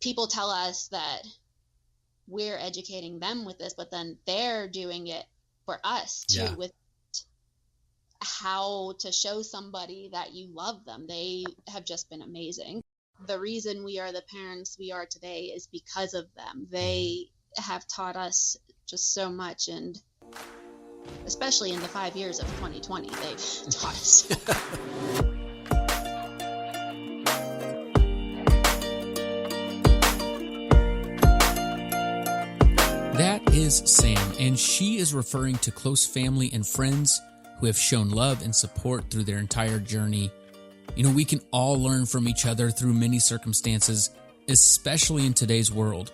people tell us that we're educating them with this, but then they're doing it for us too, with how to show somebody that you love them. They have just been amazing. The reason we are the parents we are today is because of them. They have taught us just so much, and especially in the 5 years of 2020, they've taught us. That is Sam, and she is referring to close family and friends who have shown love and support through their entire journey. You know, we can all learn from each other through many circumstances, especially in today's world.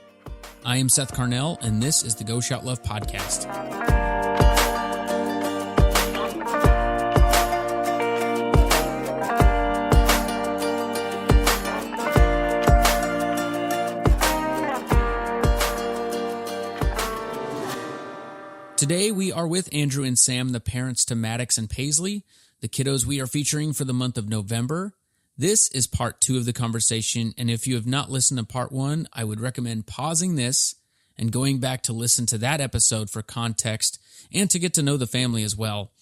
I am Seth Carnell, and this is the Go Shout Love podcast. Today, we are with Andrew and Sam, the parents to Maddox and Paisley, the kiddos we are featuring for the month of November. This is part 2 of the conversation, and if you have not listened to part 1, I would recommend pausing this and going back to listen to that episode for context and to get to know the family as well.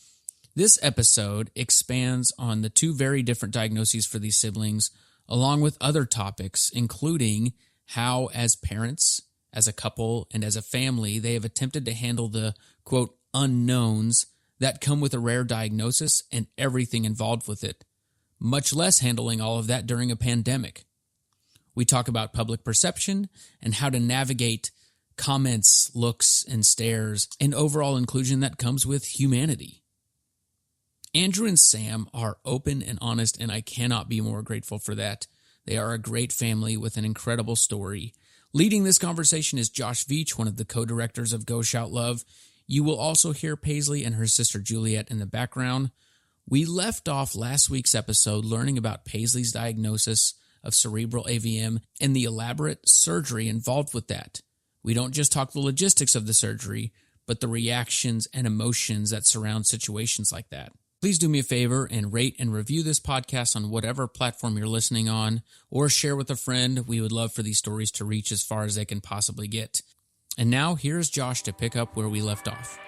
This episode expands on the 2 very different diagnoses for these siblings, along with other topics, including how, as parents, as a couple, and as a family, they have attempted to handle the, quote, unknowns that come with a rare diagnosis and everything involved with it, much less handling all of that during a pandemic. We talk about public perception and how to navigate comments, looks, and stares, and overall inclusion that comes with humanity. Andrew and Sam are open and honest, and I cannot be more grateful for that. They are a great family with an incredible story. Leading this conversation is Josh Veach, one of the co-directors of Go Shout Love. You will also hear Paisley and her sister Juliet in the background. We left off last week's episode learning about Paisley's diagnosis of cerebral AVM and the elaborate surgery involved with that. We don't just talk the logistics of the surgery, but the reactions and emotions that surround situations like that. Please do me a favor and rate and review this podcast on whatever platform you're listening on, or share with a friend. We would love for these stories to reach as far as they can possibly get. And now, here's Josh to pick up where we left off.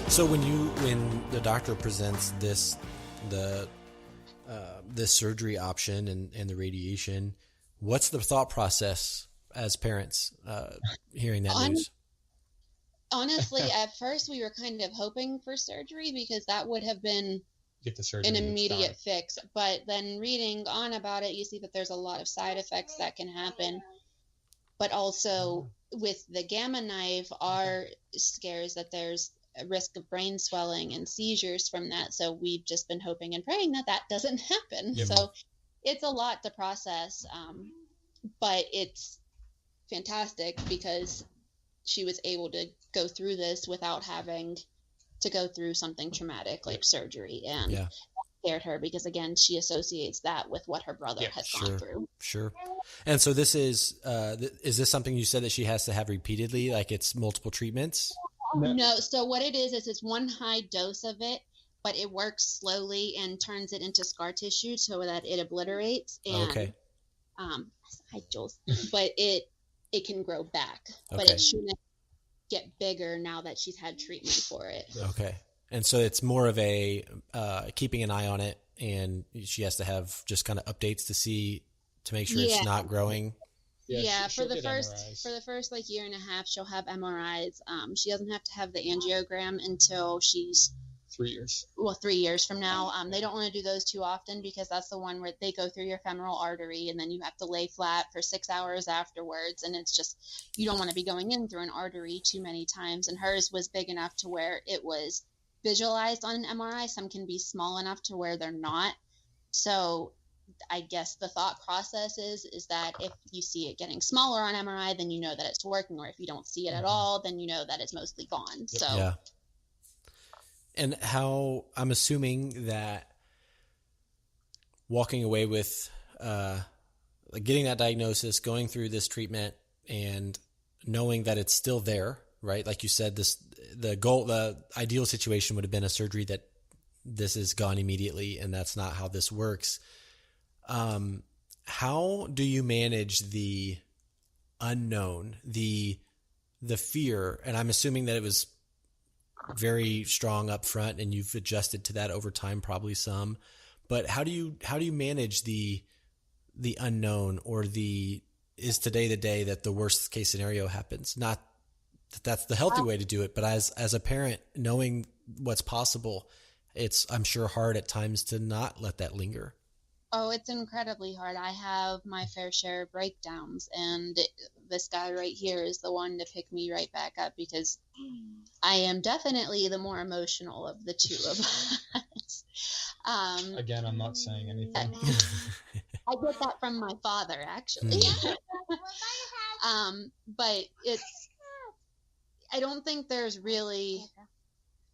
So when the doctor presents this surgery option and the radiation, what's the thought process as parents hearing that news? Honestly, at first we were kind of hoping for surgery because that would have been an immediate fix. But then reading on about it, you see that there's a lot of side effects that can happen. But also with the gamma knife, our scares that there's a risk of brain swelling and seizures from that. So we've just been hoping and praying that that doesn't happen. Yeah. So it's a lot to process, but it's fantastic because she was able to go through this without having to go through something traumatic like surgery, and scared her because, again, she associates that with what her brother has gone through. Sure. And so this is this something you said that she has to have repeatedly, like it's multiple treatments? No. So what it is it's one high dose of it, but it works slowly and turns it into scar tissue so that it obliterates. And, hi, Jules. But it can grow back, but it shouldn't get bigger now that she's had treatment for it. Okay. And so it's more of a keeping an eye on it, and she has to have just kind of updates to make sure it's not growing. Yeah, for the first like year and a half, she'll have MRIs. She doesn't have to have the angiogram until she's 3 years. Well, 3 years from now. They don't want to do those too often because that's the one where they go through your femoral artery and then you have to lay flat for 6 hours afterwards. And it's just, you don't want to be going in through an artery too many times. And hers was big enough to where it was visualized on an MRI. Some can be small enough to where they're not. So I guess the thought process is that if you see it getting smaller on MRI, then you know that it's working. Or if you don't see it at all, then you know that it's mostly gone. So. Yeah. And how, I'm assuming that walking away with getting that diagnosis, going through this treatment, and knowing that it's still there, right? Like you said, this the ideal situation would have been a surgery that this is gone immediately, and that's not how this works. How do you manage the unknown, the fear? And I'm assuming that it was very strong up front and you've adjusted to that over time, probably some, but how do you manage the unknown, or is today the day that the worst case scenario happens? Not that that's the healthy way to do it, but as a parent, knowing what's possible, it's, I'm sure, hard at times to not let that linger. Oh, it's incredibly hard. I have my fair share of breakdowns, and this guy right here is the one to pick me right back up, because I am definitely the more emotional of the two of us. Again, I'm not saying anything. I get that from my father, actually. But I don't think there's really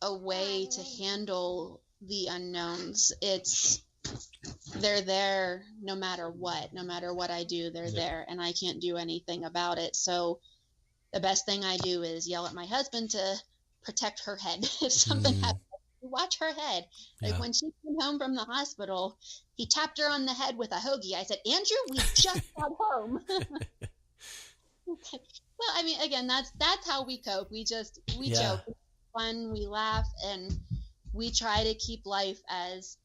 a way to handle the unknowns. They're there no matter what I do, they're there, and I can't do anything about it. So the best thing I do is yell at my husband to protect her head. If something happens, watch her head. Like when she came home from the hospital, he tapped her on the head with a hoagie. I said, Andrew, we just got home. Well, I mean, again, that's how we cope. We joke, it's fun, we laugh, and we try to keep life as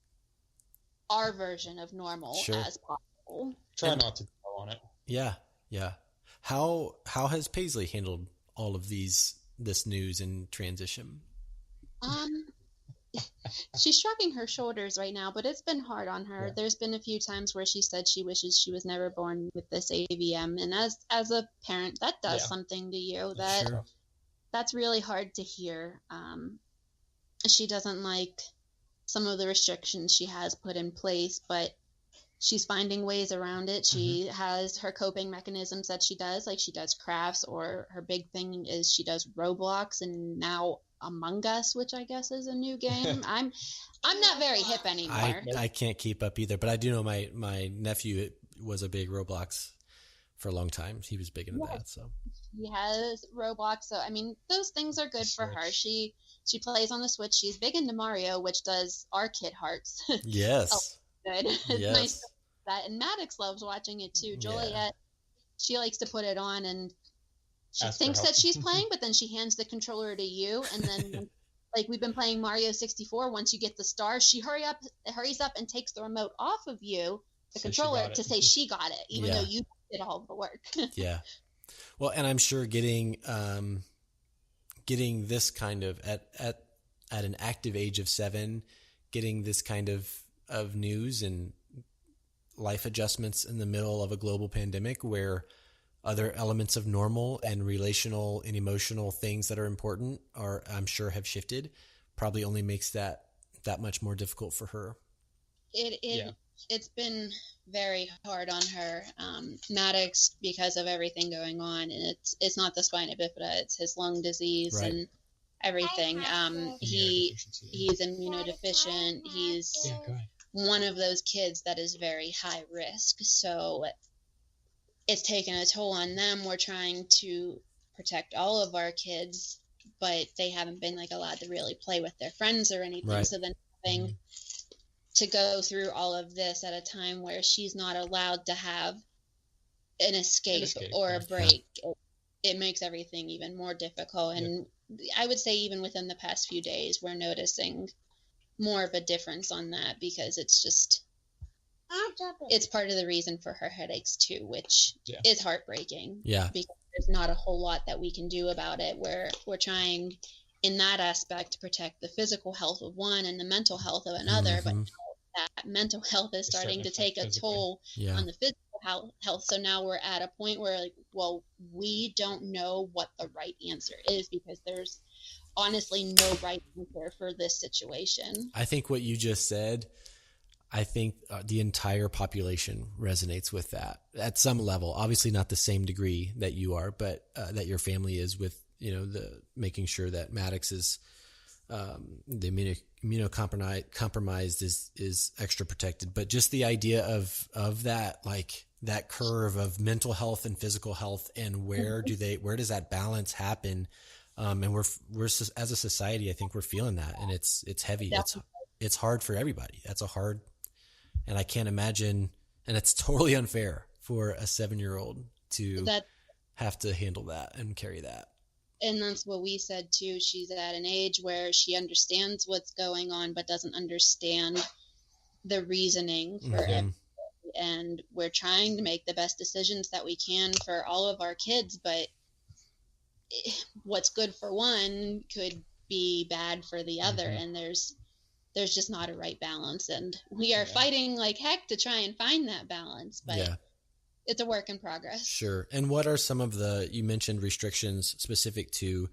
our version of normal as possible. Try not to dwell on it. Yeah. How has Paisley handled all of this news and transition? She's shrugging her shoulders right now, but it's been hard on her. There's been a few times where she said she wishes she was never born with this AVM, and as a parent, that does something to you. That's really hard to hear. She doesn't like some of the restrictions she has put in place, but she's finding ways around it. She has her coping mechanisms that she does, like she does crafts, or her big thing is she does Roblox, and now Among Us, which I guess is a new game. I'm not very hip anymore. I can't keep up either, but I do know my nephew was a big Roblox for a long time. He was big into that. So he has Roblox. So I mean, those things are good for her. She plays on the Switch. She's big into Mario, which does our kid hearts. Yes. Good. It's nice to that. And Maddox loves watching it too. Juliet, she likes to put it on, and she thinks that she's playing, but then she hands the controller to you, and then like we've been playing Mario 64. Once you get the star, she hurries up and takes the remote off of you, the controller, to say she got it, even though you did all the work. Yeah. Well, and I'm sure getting this kind of at an active age of 7, getting this kind of news and life adjustments in the middle of a global pandemic, where other elements of normal and relational and emotional things that are important I'm sure have shifted, probably only makes that much more difficult for her. It's been very hard on her. Maddox, because of everything going on, and it's not the spina bifida, it's his lung disease and everything. He's immunodeficient. He's one of those kids that is very high risk. So it's taken a toll on them. We're trying to protect all of our kids, but they haven't been allowed to really play with their friends or anything. Right. So then having to go through all of this at a time where she's not allowed to have an escape or a break, it makes everything even more difficult. And I would say even within the past few days, we're noticing more of a difference on that, because it's part of the reason for her headaches too, which is heartbreaking. Yeah. Because there's not a whole lot that we can do about it. We're trying in that aspect to protect the physical health of one and the mental health of another, but that mental health is starting to take a toll on the physical health. So now we're at a point where we don't know what the right answer is, because there's honestly no right answer for this situation. I think what you just said, the entire population resonates with that at some level. Obviously not the same degree that you are, but that your family is, with the making sure that Maddox is the immunocompromised is extra protected. But just the idea of that, that curve of mental health and physical health, and where does that balance happen? And we're as a society, I think we're feeling that, and it's heavy. Yeah. It's hard for everybody. And I can't imagine, and it's totally unfair for a 7-year-old to have to handle that and carry that. And that's what we said too. She's at an age where she understands what's going on, but doesn't understand the reasoning for everything. And we're trying to make the best decisions that we can for all of our kids, but what's good for one could be bad for the other. And there's just not a right balance. And we are fighting like heck to try and find that balance, but it's a work in progress. Sure. And what are some of you mentioned restrictions specific to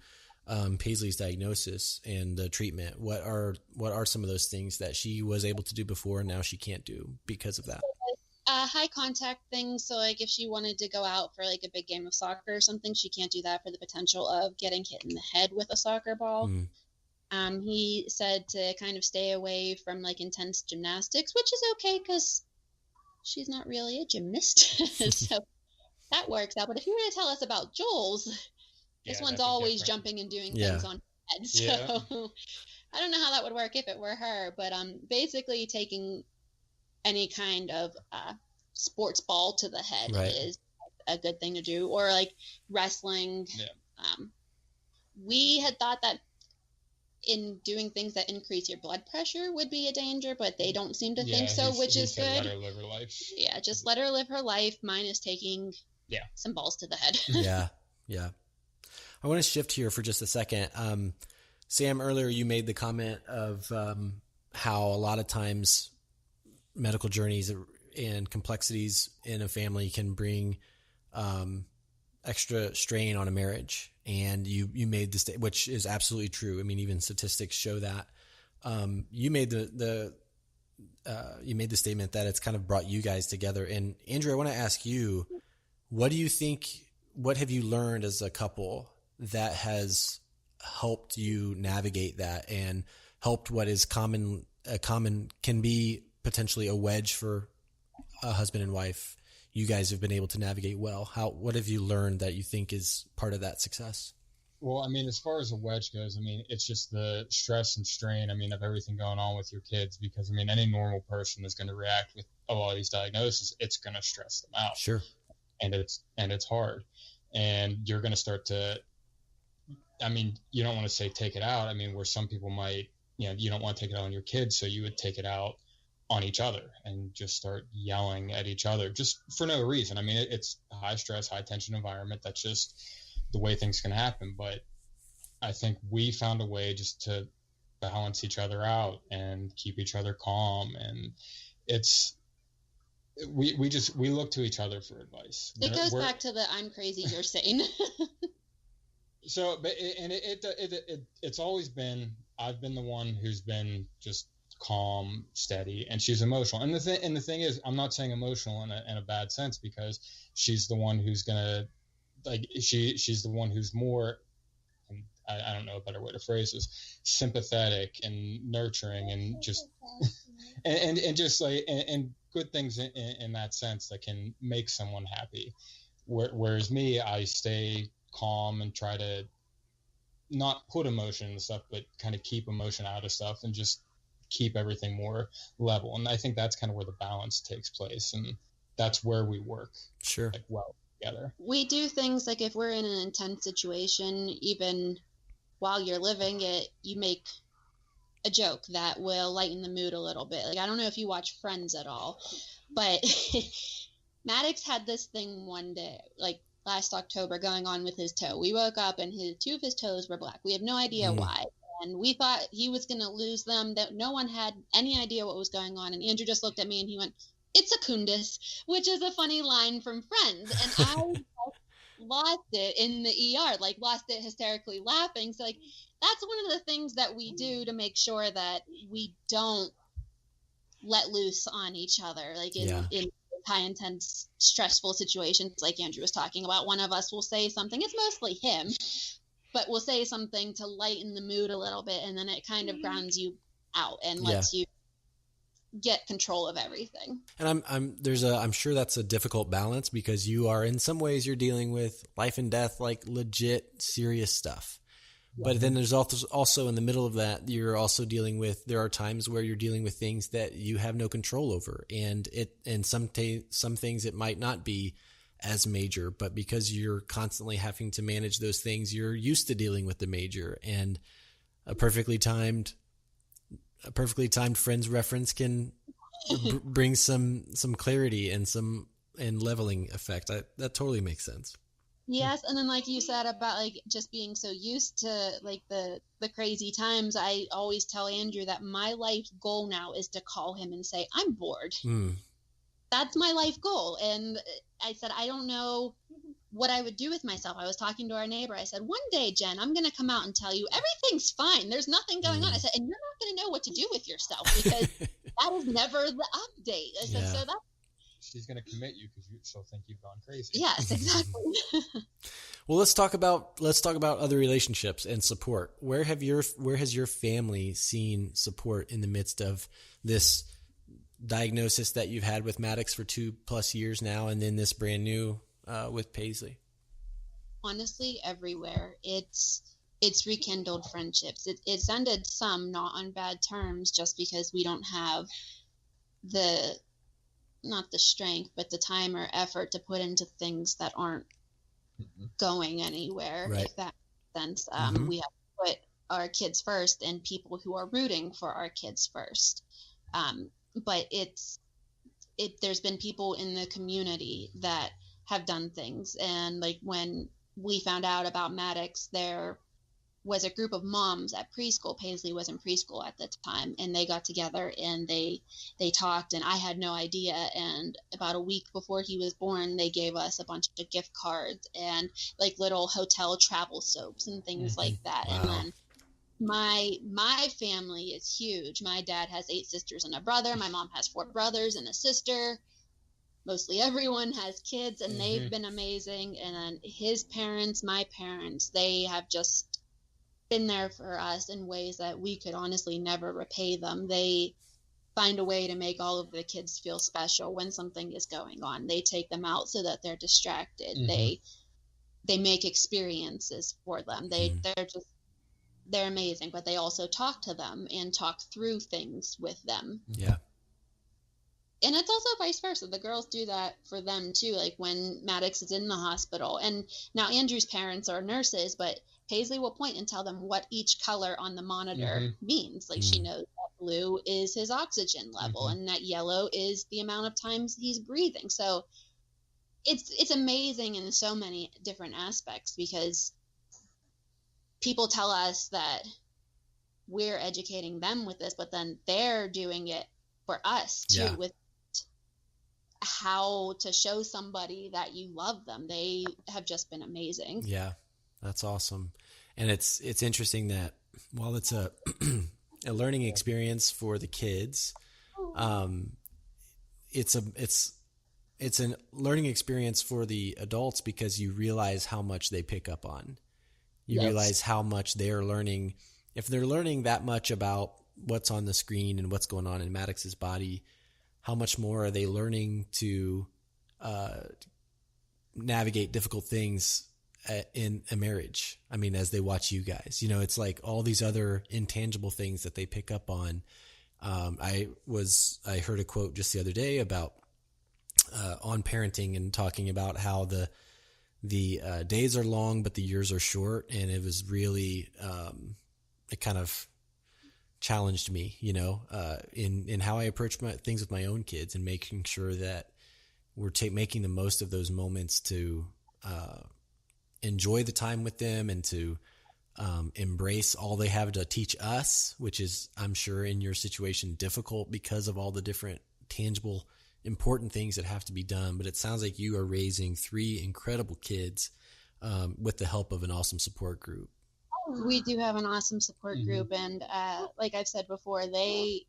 Paisley's diagnosis and the treatment? What are some of those things that she was able to do before and now she can't do because of that? High contact things. So like if she wanted to go out for like a big game of soccer or something, she can't do that for the potential of getting hit in the head with a soccer ball. He said to kind of stay away from like intense gymnastics, which is okay because she's not really a gymnast. So that works out. But if you were to tell us about Joel's, this one's always jumping and doing things on her head. So I don't know how that would work if it were her, but basically taking any kind of sports ball to the head is a good thing to do, or like wrestling. We had thought that in doing things that increase your blood pressure would be a danger, but they don't seem to think so, which is good. Let her live her life. Yeah, just let her live her life, minus taking some balls to the head. Yeah. I want to shift here for just a second. Sam, earlier you made the comment of how a lot of times medical journeys and complexities in a family can bring extra strain on a marriage. And you made this, which is absolutely true. I mean, even statistics show that. You made the statement that it's kind of brought you guys together. And Andrew, I want to ask you, what do you think? What have you learned as a couple that has helped you navigate that and helped what is common can be potentially a wedge for a husband and wife? You guys have been able to navigate well. What have you learned that you think is part of that success? Well, I mean, as far as a wedge goes, I mean, it's just the stress and strain, I mean, of everything going on with your kids, because I mean, any normal person is going to react with a lot of these diagnoses. It's going to stress them out. Sure. And it's hard. And you're going to start to, I mean, you don't want to say take it out. I mean, where some people might, you don't want to take it out on your kids. So you would take it out on each other and just start yelling at each other just for no reason. I mean, it's a high stress, high tension environment. That's just the way things can happen. But I think we found a way just to balance each other out and keep each other calm. And we look to each other for advice. It goes back to the I'm crazy, you're sane. So, but it's always been, I've been the one who's been just calm, steady, and she's emotional. And the thing is, I'm not saying emotional in a bad sense, because she's the one who's gonna, like, she's the one who's more, I don't know a better way to phrase this, sympathetic and nurturing and just and just like and good things in that sense that can make someone happy. Whereas me, I stay calm and try to not put emotion in stuff, but kind of keep emotion out of stuff and just keep everything more level. And I think that's kind of where the balance takes place, and that's where we work well together. We do things like if we're in an intense situation, even while you're living it, you make a joke that will lighten the mood a little bit. Like, I don't know if you watch Friends at all, but Maddox had this thing one day, like last October, going on with his toe. We woke up and two of his toes were black. We had no idea why. And we thought he was going to lose them, that no one had any idea what was going on. And Andrew just looked at me and he went, "It's a kundus," which is a funny line from Friends. And I lost it in the ER, like lost it hysterically laughing. So like, that's one of the things that we do to make sure that we don't let loose on each other. Like in high intense, stressful situations, like Andrew was talking about, one of us will say something, it's mostly him, but we'll say something to lighten the mood a little bit, and then it kind of grounds you out and lets you get control of everything. And I'm sure that's a difficult balance, because you are, in some ways, you're dealing with life and death, like legit serious stuff. But then there's also in the middle of that, you're also there are times where you're dealing with things that you have no control over. And some things it might not be as major, but because you're constantly having to manage those things, you're used to dealing with the major, and a perfectly timed Friends reference can bring some clarity and leveling effect. That totally makes sense. Yes, and then like you said about like just being so used to like the crazy times, I always tell Andrew that my life goal now is to call him and say, I'm bored. That's my life goal. And I said, I don't know what I would do with myself. I was talking to our neighbor. I said, one day, Jen, I'm going to come out and tell you everything's fine. There's nothing going on. I said, and you're not going to know what to do with yourself because that is never the update. I said, so that's. She's going to commit you because she'll think you've gone crazy. Yes, exactly. Well, let's talk about other relationships and support. Where has your family seen support in the midst of this diagnosis that you've had with Maddox for 2+ years now, and then this brand new with Paisley? Honestly, everywhere. It's rekindled friendships. It's ended some not on bad terms, just because we don't have not the strength, but the time or effort to put into things that aren't going anywhere. Right. If that makes sense. We have to put our kids first and people who are rooting for our kids first. But there's been people in the community that have done things. And like when we found out about Maddox, there was a group of moms at preschool. Paisley was in preschool at the time, and they got together and they talked, and I had no idea. And about a week before he was born, they gave us a bunch of gift cards and like little hotel travel soaps and things like that. Wow. And then my family is huge. My dad has 8 sisters and a brother. My mom has 4 brothers and a sister. Mostly everyone has kids, and they've been amazing. And then his parents, my parents, they have just been there for us in ways that we could honestly never repay them. They find a way to make all of the kids feel special when something is going on. They take them out so that they're distracted. They make experiences for them. They're amazing, but they also talk to them and talk through things with them. Yeah. And it's also vice versa. The girls do that for them too. Like when Maddox is in the hospital, and now Andrew's parents are nurses, but Paisley will point and tell them what each color on the monitor means. Like she knows that blue is his oxygen level and that yellow is the amount of times he's breathing. So it's amazing in so many different aspects, because people tell us that we're educating them with this, but then they're doing it for us too, with how to show somebody that you love them. They have just been amazing. Yeah. That's awesome. And it's interesting that while it's a learning experience for the kids, it's a learning experience for the adults, because you realize how much they pick up on. You realize how much they're learning. If they're learning that much about what's on the screen and what's going on in Maddox's body, how much more are they learning to navigate difficult things in a marriage? I mean, as they watch you guys, it's like all these other intangible things that they pick up on. I heard a quote just the other day about on parenting, and talking about how the days are long, but the years are short. And it was really, it kind of challenged me, in how I approach things with my own kids, and making sure that we're making the most of those moments to, enjoy the time with them, and to embrace all they have to teach us, which is, I'm sure in your situation, difficult because of all the different tangible, important things that have to be done. But it sounds like you are raising 3 incredible kids with the help of an awesome support group. We do have an awesome support group, and like I've said before, the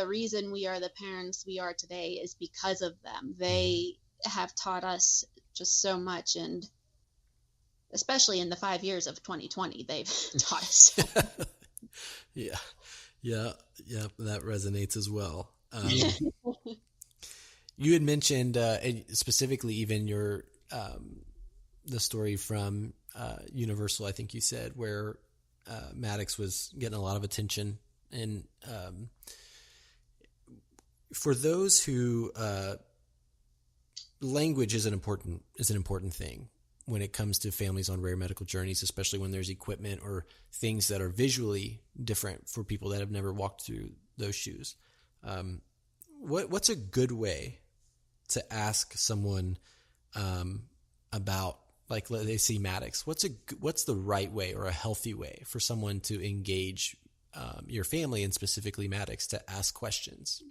reason we are the parents we are today is because of them. They have taught us just so much, and especially in the 5 years of 2020, they've taught us so much. Yeah, that resonates as well. You had mentioned, specifically even your the story from Universal, I think you said, where Maddox was getting a lot of attention. And for those who language is an important thing when it comes to families on rare medical journeys, especially when there's equipment or things that are visually different for people that have never walked through those shoes. What's a good way to ask someone about, like, they see Maddox? What's the right way or a healthy way for someone to engage your family, and specifically Maddox, to ask questions?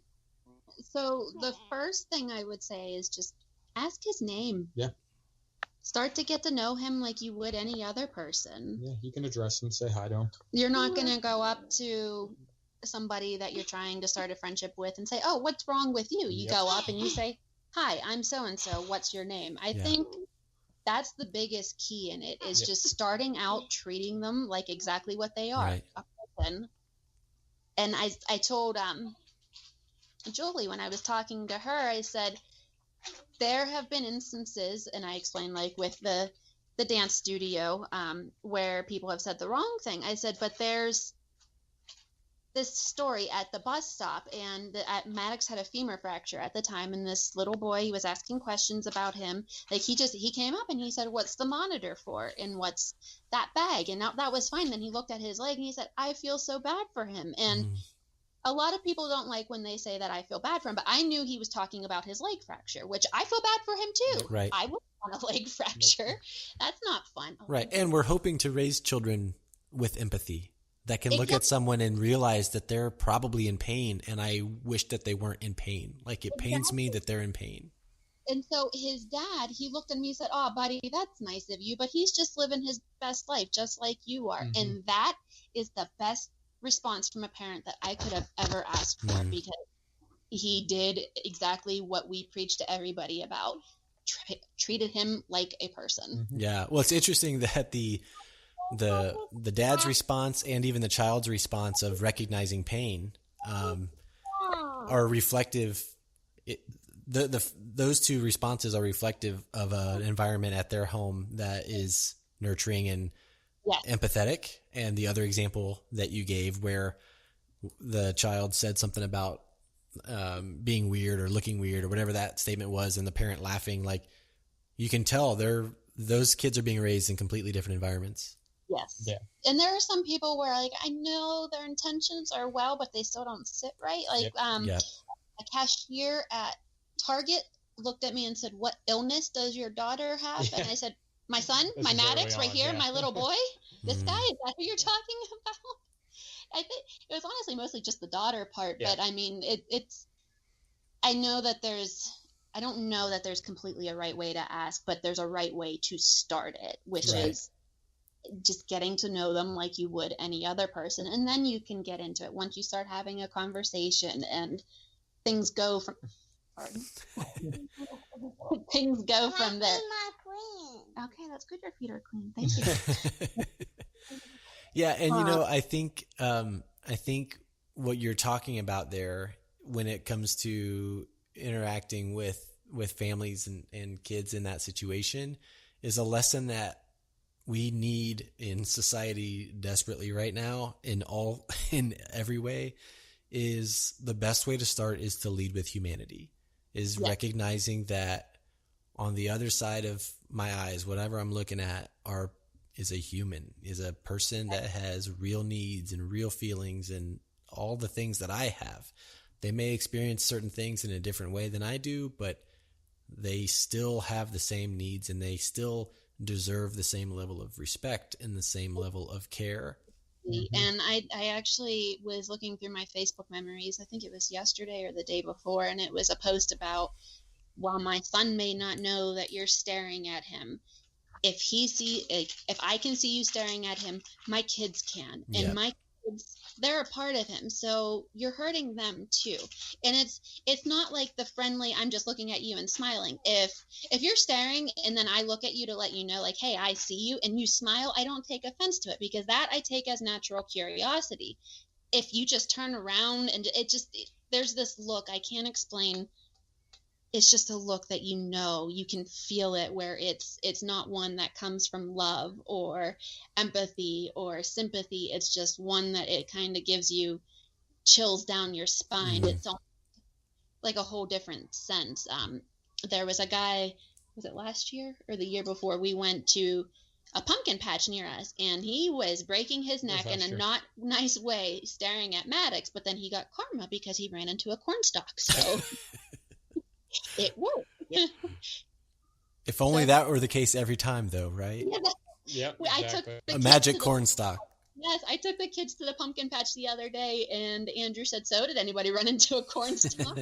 So the first thing I would say is just ask his name. Yeah. Start to get to know him like you would any other person. Yeah, you can address him, say hi to him. You're not going to go up to somebody that you're trying to start a friendship with and say, oh, what's wrong with you? You go up and you say, hi, I'm so-and-so. What's your name? I think that's the biggest key in it, is just starting out treating them like exactly what they are, a person. And I told Julie, when I was talking to her, I said, there have been instances, and I explained, like with the dance studio, where people have said the wrong thing. I said, but there's this story at the bus stop, and Maddox had a femur fracture at the time, and this little boy, he was asking questions about him. Like, he came up and he said, what's the monitor for, and what's that bag? And that was fine. Then he looked at his leg and he said, I feel so bad for him. And a lot of people don't like when they say that I feel bad for him, but I knew he was talking about his leg fracture, which I feel bad for him too. Right. I wouldn't want a leg fracture. Nope. That's not fun. Right. And we're hoping to raise children with empathy that can look at someone and realize that they're probably in pain, and I wish that they weren't in pain. Like, it pains me that they're in pain. And so his dad, he looked at me and said, oh, buddy, that's nice of you, but he's just living his best life just like you are. Mm-hmm. And that is the best response from a parent that I could have ever asked for, because he did exactly what we preach to everybody about, treated him like a person. Yeah. Well, it's interesting that the dad's response and even the child's response of recognizing pain are reflective. Those two responses are reflective of an environment at their home that is nurturing and empathetic. And the other example that you gave, where the child said something about being weird or looking weird or whatever that statement was, and the parent laughing, like, you can tell those kids are being raised in completely different environments. Yes. Yeah. And there are some people where, like, I know their intentions are well, but they still don't sit right. Like, a cashier at Target looked at me and said, what illness does your daughter have? Yeah. And I said, my son, my Maddox right here, my little boy, this guy, is that who you're talking about? I think it was honestly mostly just the daughter part, but I mean, I don't know that there's completely a right way to ask, but there's a right way to start it, which is just getting to know them like you would any other person. And then you can get into it once you start having a conversation and things go from there. Okay, that's good. Your feet are clean. Thank you. Yeah, and I think what you're talking about there, when it comes to interacting with families and kids in that situation, is a lesson that we need in society desperately right now, in every way. Is the best way to start is to lead with humanity, is recognizing that on the other side of my eyes, whatever I'm looking at is a human, is a person that has real needs and real feelings and all the things that I have. They may experience certain things in a different way than I do, but they still have the same needs, and they still deserve the same level of respect and the same level of care. And I actually was looking through my Facebook memories. I think it was yesterday or the day before, and it was a post about, while my son may not know that you're staring at him, if I can see you staring at him, my kids can, and my kids, they're a part of him. So you're hurting them too. And it's not like the friendly, I'm just looking at you and smiling. If you're staring and then I look at you to let you know, like, hey, I see you, and you smile, I don't take offense to it, because that I take as natural curiosity. If you just turn around and there's this look, I can't explain it's just a look that you can feel it, where it's not one that comes from love or empathy or sympathy. It's just one that it kind of gives you chills down your spine. It's like a whole different sense. There was a guy, was it last year or the year before, we went to a pumpkin patch near us, and he was breaking his neck in a not nice way, staring at Maddox, but then he got karma because he ran into a cornstalk. So it worked. Yep. If only that were the case every time, though, right? Yeah, Exactly. I took A magic cornstalk. Yes, I took the kids to the pumpkin patch the other day, and Andrew said, "So, did anybody run into a cornstalk?"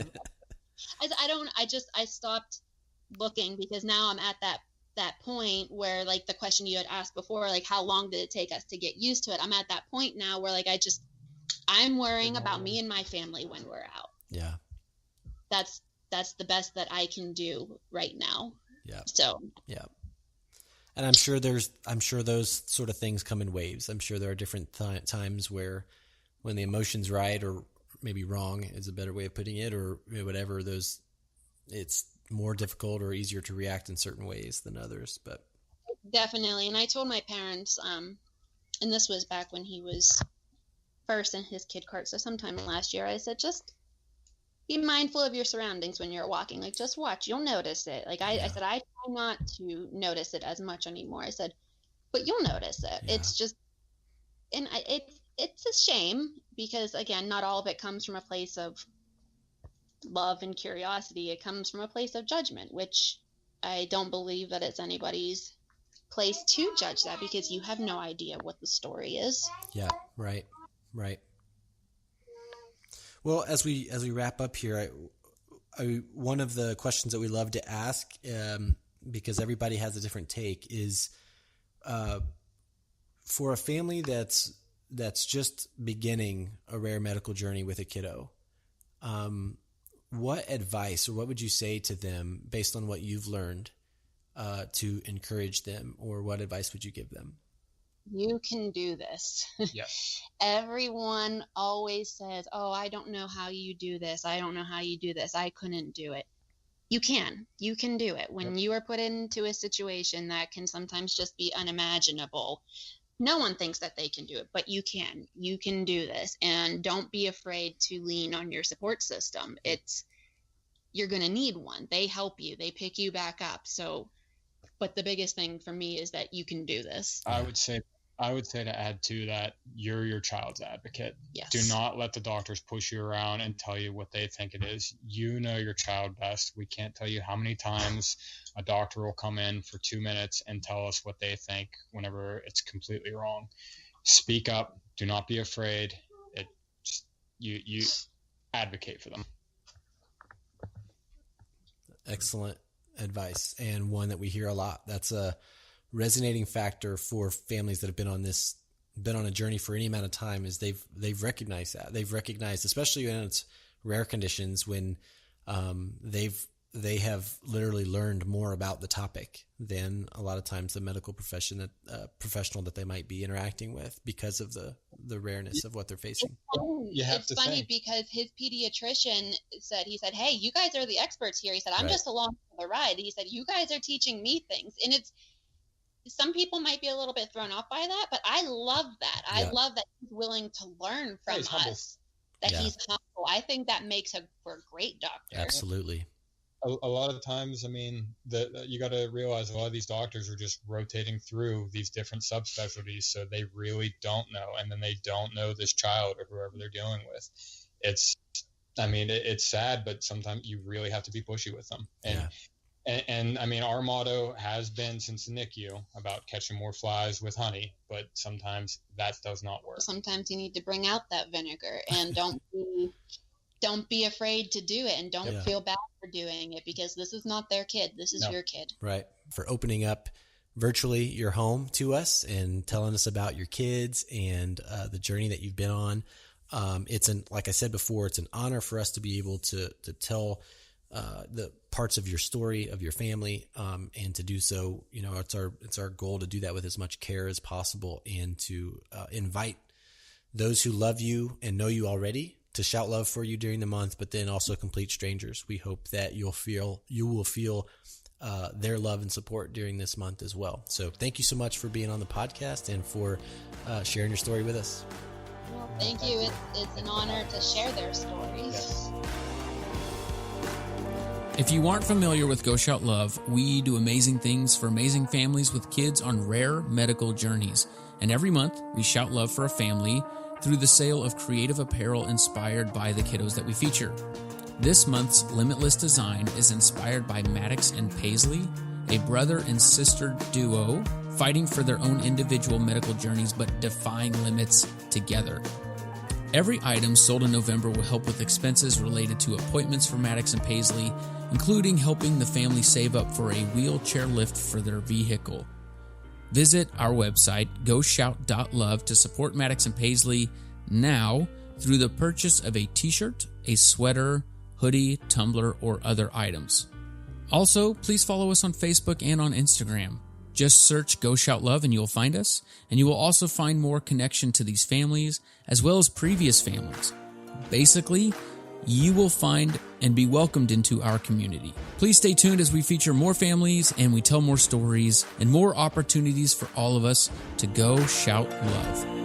I stopped looking, because now I'm at that point where, like the question you had asked before, like how long did it take us to get used to it? I'm at that point now where, like, I'm worrying about me and my family when we're out. Yeah. That's the best that I can do right now. Yeah. So. Yeah. And I'm sure those sort of things come in waves. I'm sure there are different times where, when the emotion's right, or maybe wrong is a better way of putting it, or whatever, it's more difficult or easier to react in certain ways than others. But definitely. And I told my parents, and this was back when he was first in his kid cart, so sometime last year, I said, just be mindful of your surroundings when you're walking. Like, just watch, you'll notice it. Like I said, I try not to notice it as much anymore. I said, but you'll notice it. Yeah. It's just, and it's a shame, because again, not all of it comes from a place of love and curiosity. It comes from a place of judgment, which I don't believe that it's anybody's place to judge that, because you have no idea what the story is. Yeah, right. Well, as we wrap up here, one of the questions that we love to ask, because everybody has a different take, is for a family that's just beginning a rare medical journey with a kiddo, what advice, or what would you say to them based on what you've learned, to encourage them, or what advice would you give them? You can do this. Yes. Everyone always says, "Oh, I don't know how you do this. I don't know how you do this. I couldn't do it." You can do it. When you are put into a situation that can sometimes just be unimaginable, no one thinks that they can do it, but you can do this. And don't be afraid to lean on your support system. You're going to need one. They help you, they pick you back up. So, but the biggest thing for me is that you can do this. I would say to add to that, you're your child's advocate. Yes. Do not let the doctors push you around and tell you what they think it is. You know your child best. We can't tell you how many times a doctor will come in for 2 minutes and tell us what they think whenever it's completely wrong. Speak up. Do not be afraid. You advocate for them. Excellent advice, and one that we hear a lot. That's a resonating factor for families that have been on a journey for any amount of time, is they've recognized that. They've recognized, especially in its rare conditions, when they have literally learned more about the topic than a lot of times the medical professional that they might be interacting with, because of the rareness of what they're facing. It's funny because his pediatrician said, "Hey, you guys are the experts here." He said, "I'm just along for the ride." He said, "You guys are teaching me things." And some people might be a little bit thrown off by that, but I love that. I love that he's willing to learn from us, that he's humble. I think that makes for a great doctor. Absolutely. A lot of times, I mean, you got to realize a lot of these doctors are just rotating through these different subspecialties, so they really don't know, and then they don't know this child or whoever they're dealing with. It's sad, but sometimes you really have to be pushy with them. And I mean, our motto has been since the NICU about catching more flies with honey, but sometimes that does not work. Sometimes you need to bring out that vinegar, and don't be afraid to do it, and don't feel bad for doing it, because this is not their kid. This is your kid. Right. For opening up virtually your home to us and telling us about your kids and the journey that you've been on. Like I said before, it's an honor for us to be able to tell the parts of your story, of your family, and to do so, it's our goal to do that with as much care as possible, and to invite those who love you and know you already shout love for you during the month, but then also complete strangers. We hope that you will feel their love and support during this month as well. So thank you so much for being on the podcast and for sharing your story with us. Well, thank you. It's an honor to share their stories. Yes. If you aren't familiar with Go Shout Love, we do amazing things for amazing families with kids on rare medical journeys. And every month, we shout love for a family through the sale of creative apparel inspired by the kiddos that we feature. This month's Limitless design is inspired by Maddox and Paisley, a brother and sister duo fighting for their own individual medical journeys but defying limits together. Every item sold in November will help with expenses related to appointments for Maddox and Paisley, including helping the family save up for a wheelchair lift for their vehicle. Visit our website, goshout.love, to support Maddox and Paisley now through the purchase of a t-shirt, a sweater, hoodie, tumbler, or other items. Also, please follow us on Facebook and on Instagram. Just search Go Shout Love and you'll find us, and you will also find more connection to these families as well as previous families. Basically, you will find and be welcomed into our community. Please stay tuned as we feature more families and we tell more stories and more opportunities for all of us to go shout love.